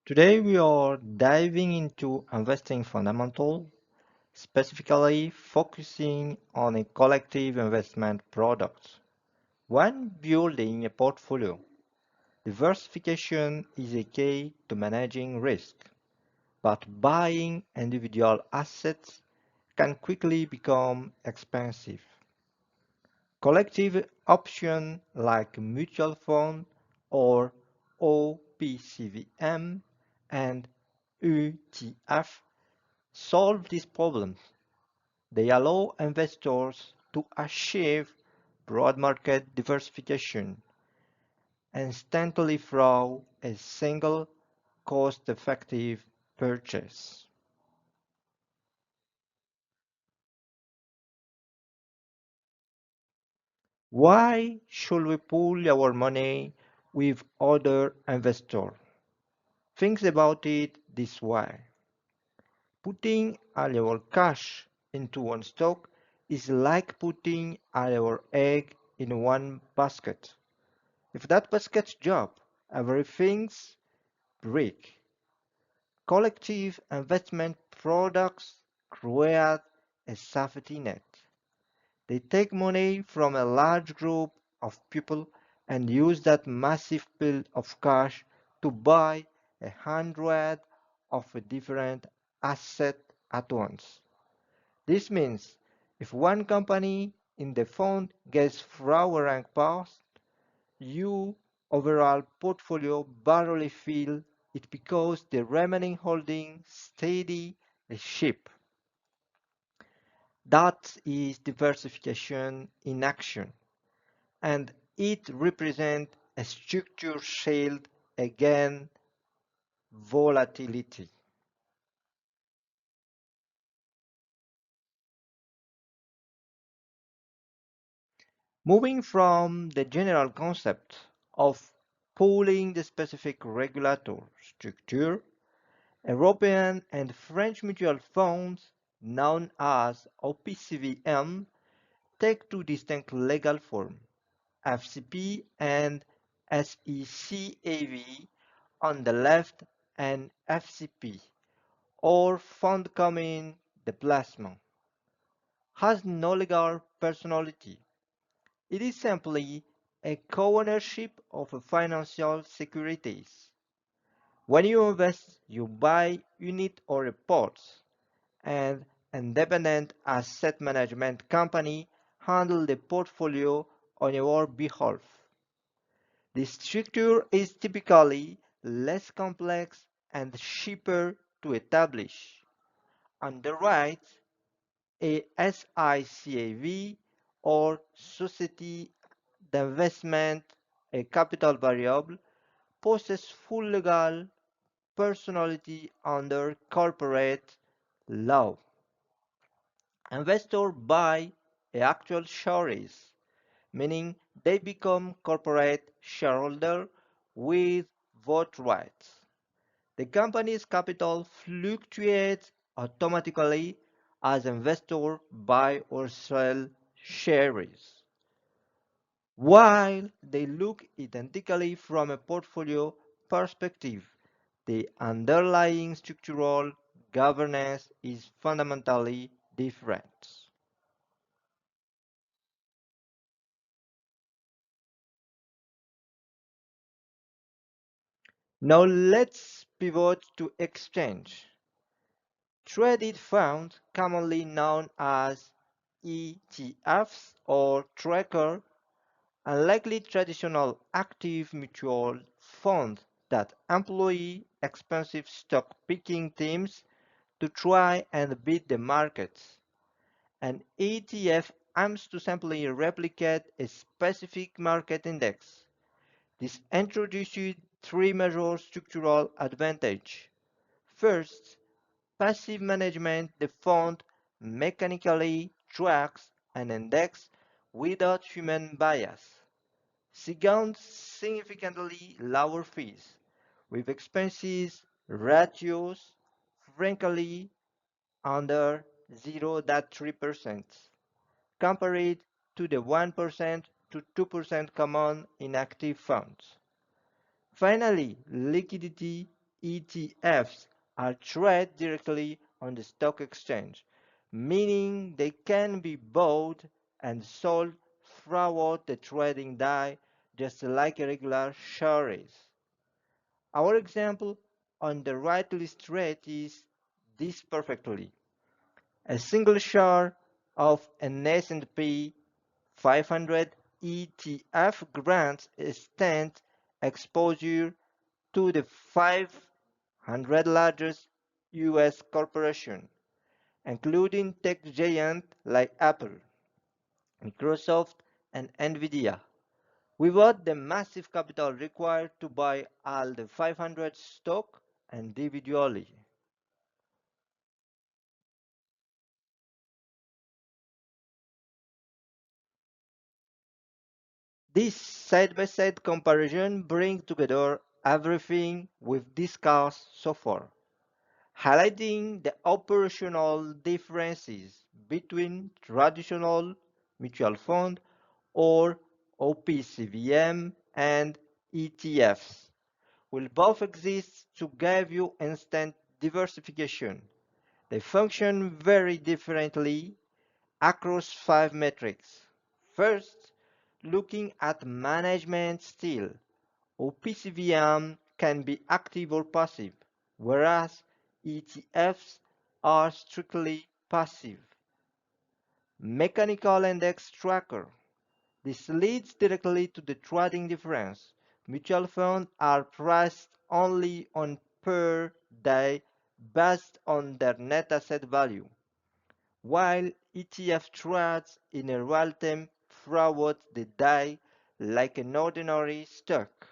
Today we are diving into investing fundamentals, specifically focusing on a collective investment product. When building a portfolio, diversification is a key to managing risk, but buying individual assets can quickly become expensive. Collective options like mutual fund or OPCVM and ETF solve these problems. They allow investors to achieve broad market diversification instantly through a single cost-effective purchase. Why should we pool our money with other investors? Think about it this way. Putting all your cash into one stock is like putting all your egg in one basket. If that basket's job, everything's break. Collective investment products create a safety net. They take money from a large group of people and use that massive pool of cash to buy 100 of a different asset at once. This means if one company in the fund gets flower and past, your overall portfolio barely feel it because the remaining holding steady the ship. That is diversification in action, and it represents a structure shield against volatility. Moving from the general concept of pooling the specific regulator structure, European and French mutual funds, known as OPCVM, take two distinct legal forms, FCP and SICAV on the left and FCP, or Fund Commun de Placement, has no legal personality. It is simply a co-ownership of a financial securities. When you invest, you buy unit or reports, and independent asset management company handle the portfolio on your behalf. The structure is typically less complex and cheaper to establish. On the right, a SICAV or Society d'investment a capital variable possesses full legal personality under corporate law. Investors buy actual shares, meaning they become corporate shareholders with vote rights. The company's capital fluctuates automatically as investors buy or sell shares. While they look identically from a portfolio perspective, the underlying structural governance is fundamentally different. Now let's pivot to exchange. Traded funds, commonly known as ETFs or tracker, unlikely traditional active mutual funds that employ expensive stock picking teams to try and beat the markets. An ETF aims to simply replicate a specific market index. This introduces three major structural advantages. First, passive management. The fund mechanically tracks an index without human bias. Second, significantly lower fees, with expenses ratios frankly under 0.3%, compared to the 1% to 2% common in active funds. Finally, liquidity. ETFs are traded directly on the stock exchange, meaning they can be bought and sold throughout the trading day just like a regular share is. Our example on the right illustrates this perfectly. A single share of an S&P 500 ETF grants instant exposure to the 500 largest US corporations, including tech giants like Apple, Microsoft, and Nvidia, without the massive capital required to buy all the 500 stock individually. This side-by-side comparison brings together everything we've discussed so far, highlighting the operational differences between traditional mutual fund or OPCVM and ETFs will both exist to give you instant diversification. They function very differently across five metrics. First, looking at management style, OPCVM can be active or passive, whereas ETFs are strictly passive. Mechanical index tracker. This leads directly to the trading difference. Mutual funds are priced only on per day based on their net asset value, while ETF trades in a real time throughout the day like an ordinary stock.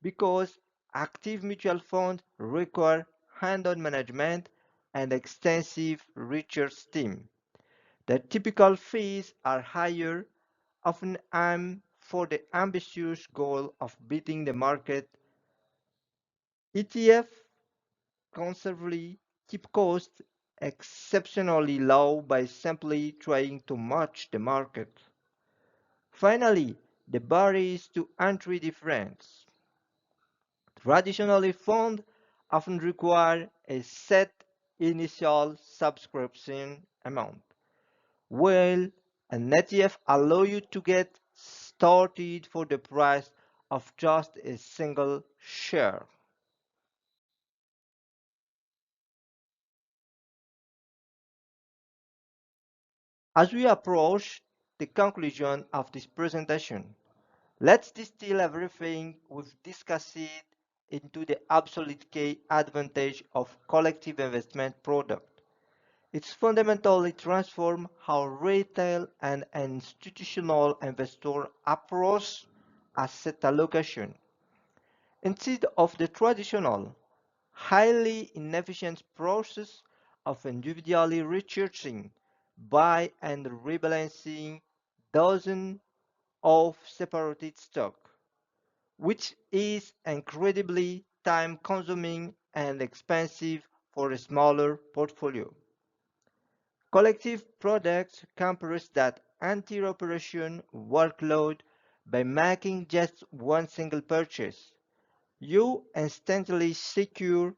Because active mutual funds require hand-on management and extensive research team. The typical fees are higher, often aimed for the ambitious goal of beating the market. ETF conservatively keep costs exceptionally low by simply trying to match the market. Finally, the barriers to entry difference. Traditionally, funds often require a set initial subscription amount, while an ETF allows you to get started for the price of just a single share. As we approach the conclusion of this presentation, let's distill everything we've discussed into the absolute key advantage of collective investment product. It's fundamentally transformed how retail and institutional investors approach asset allocation. Instead of the traditional, highly inefficient process of individually researching, buy and rebalancing dozens of separated stock, which is incredibly time consuming and expensive for a smaller portfolio. Collective products compress that anti-operation workload by making just one single purchase. You instantly secure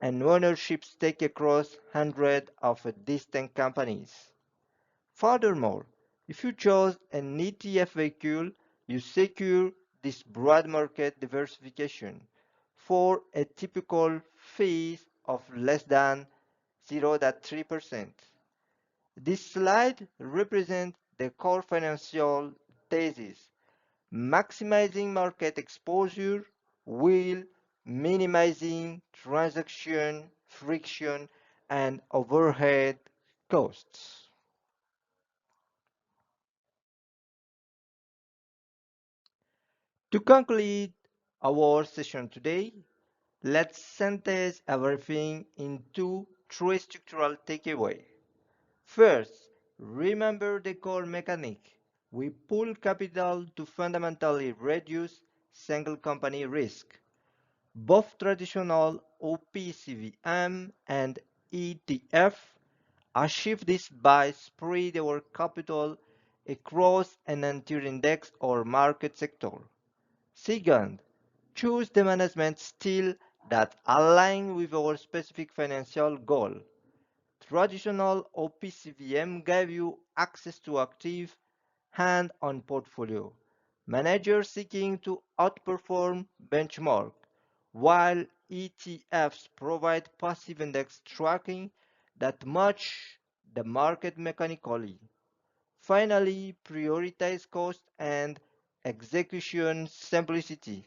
an ownership stake across hundreds of distinct companies. Furthermore, if you chose an ETF vehicle, you secure this broad market diversification for a typical fee of less than 0.3%. This slide represents the core financial thesis, maximizing market exposure while minimizing transaction friction and overhead costs. To conclude our session today, let's synthesize everything into three structural takeaways. First, remember the core mechanic. We pool capital to fundamentally reduce single company risk. Both traditional OPCVM and ETF achieve this by spread our capital across an entire index or market sector. Second, choose the management style that align with our specific financial goal. Traditional OPCVM gave you access to active hand-on portfolio. Managers seeking to outperform benchmark, while ETFs provide passive index tracking that match the market mechanically. Finally, prioritize cost and execution simplicity.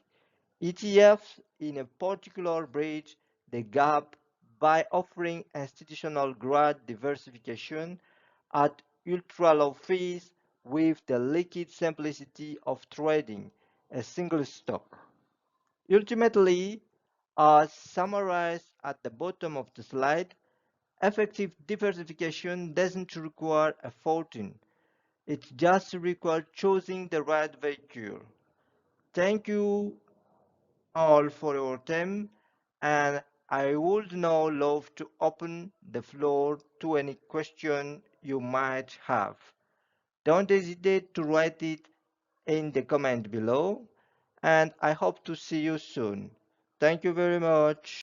ETFs in a particular bridge the gap by offering institutional grade diversification at ultra low fees with the liquid simplicity of trading a single stock. Ultimately, as summarized at the bottom of the slide, effective diversification doesn't require a fortune. It just requires choosing the right vehicle. Thank you all for your time, and I would now love to open the floor to any question you might have. Don't hesitate to write it in the comment below, and I hope to see you soon. Thank you very much.